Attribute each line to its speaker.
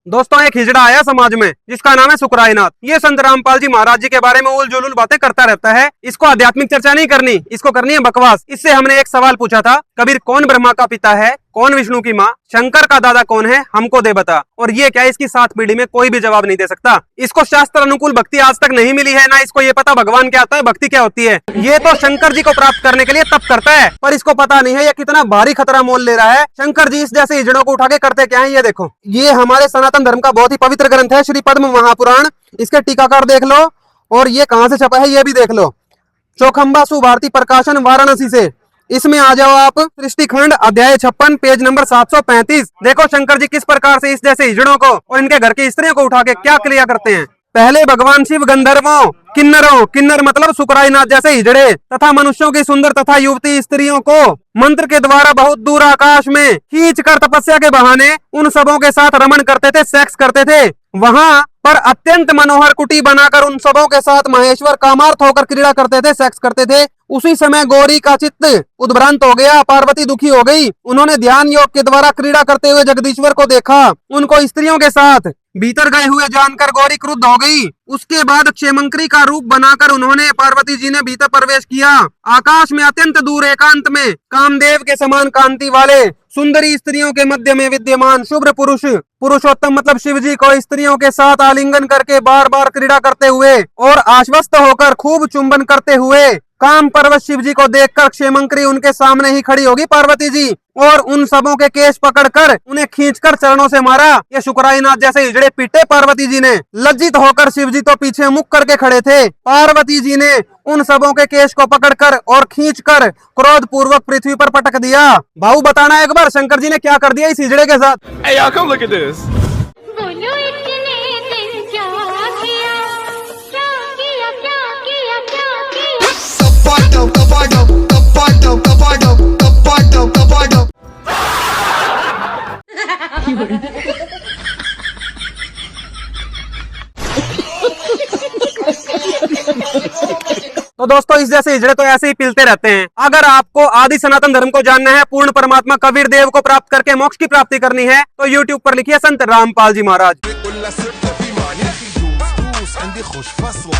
Speaker 1: दोस्तों एक हिजड़ा आया समाज में जिसका नाम है सुकराईनाथ। ये संत रामपाल जी महाराज जी के बारे में उल जुलूल बातें करता रहता है। इसको आध्यात्मिक चर्चा नहीं करनी, इसको करनी है बकवास। इससे हमने एक सवाल पूछा था, कबीर कौन ब्रह्मा का पिता है, कौन विष्णु की माँ, शंकर का दादा कौन है, हमको दे बता। और ये क्या, इसकी 7 पीढ़ी में कोई भी जवाब नहीं दे सकता। इसको शास्त्र अनुकूल भक्ति आज तक नहीं मिली है, ना इसको ये पता भगवान क्या होता है, भक्ति क्या होती है। ये तो शंकर जी को प्राप्त करने के लिए तप करता है, पर इसको पता नहीं है ये कितना भारी खतरा मोल ले रहा है। शंकर जी इस जैसे हिजड़ों को उठा के करते क्या है, ये देखो। ये हमारे सनातन धर्म का बहुत ही पवित्र ग्रंथ है, श्री पद्म महापुराण। इसके टीकाकार देख लो, और ये कहाँ से छपा है ये भी देख लो। चौखंबा सुभारती प्रकाशन वाराणसी से। इसमें आ जाओ आप, सृष्टिखंड अध्याय 56 पेज नंबर 735। देखो शंकर जी किस प्रकार से इस जैसे हिजड़ों को और इनके घर की स्त्रियों को उठा के क्या क्रिया करते हैं। पहले भगवान शिव गंधर्वों, किन्नरों, किन्नर मतलब सुकराईनाथ जैसे हिजड़े, तथा मनुष्यों की सुंदर तथा युवती स्त्रियों को मंत्र के द्वारा बहुत दूर आकाश में खींच कर तपस्या के बहाने उन सबों के साथ रमण करते थे, सेक्स करते थे। वहाँ पर अत्यंत मनोहर कुटी बनाकर उन सबों के साथ महेश्वर कामार्थ होकर क्रीड़ा करते थे, सेक्स करते थे। उसी समय गौरी का चित्त उद्भ्रांत हो गया, पार्वती दुखी हो गई। उन्होंने ध्यान योग के द्वारा क्रीड़ा करते हुए जगदीश्वर को देखा, उनको स्त्रियों के साथ भीतर गए हुए जानकर गौरी क्रुद्ध हो गई। उसके बाद क्षेमंकरी का रूप बनाकर उन्होंने, पार्वती जी ने भीतर प्रवेश किया। आकाश में अत्यंत दूर एकांत में कामदेव के समान कांति वाले सुंदरी स्त्रियों के मध्य में विद्यमान शुभ्र पुरुष, पुरुषोत्तम मतलब शिव जी को स्त्रियों के साथ आलिंगन करके बार बार क्रीड़ा करते हुए और आश्वस्त होकर खूब चुंबन करते हुए काम पर्वत शिव जी को देखकर क्षेमंकरी उनके सामने ही खड़ी होगी पार्वती जी, और उन सबों के केश पकड़कर उन्हें खींचकर चरणों से मारा। ये शुकराईनाथ जैसे हिजड़े पीटे पार्वती जी ने। लज्जित होकर शिव जी तो पीछे मुख करके खड़े थे। पार्वती जी ने उन सबों के केश को पकड़कर और खींचकर क्रोध पूर्वक पृथ्वी पर पटक दिया। भाऊ बताना एक बार शंकर जी ने क्या कर दिया इस हिजड़े के साथ।
Speaker 2: Hey, y'all, come look at this.
Speaker 1: तो दोस्तों इस जैसे हिजड़े तो ऐसे ही पिलते रहते हैं। अगर आपको आदि सनातन धर्म को जानना है, पूर्ण परमात्मा कबीर देव को प्राप्त करके मोक्ष की प्राप्ति करनी है, तो YouTube पर लिखिए संत रामपाल जी महाराज।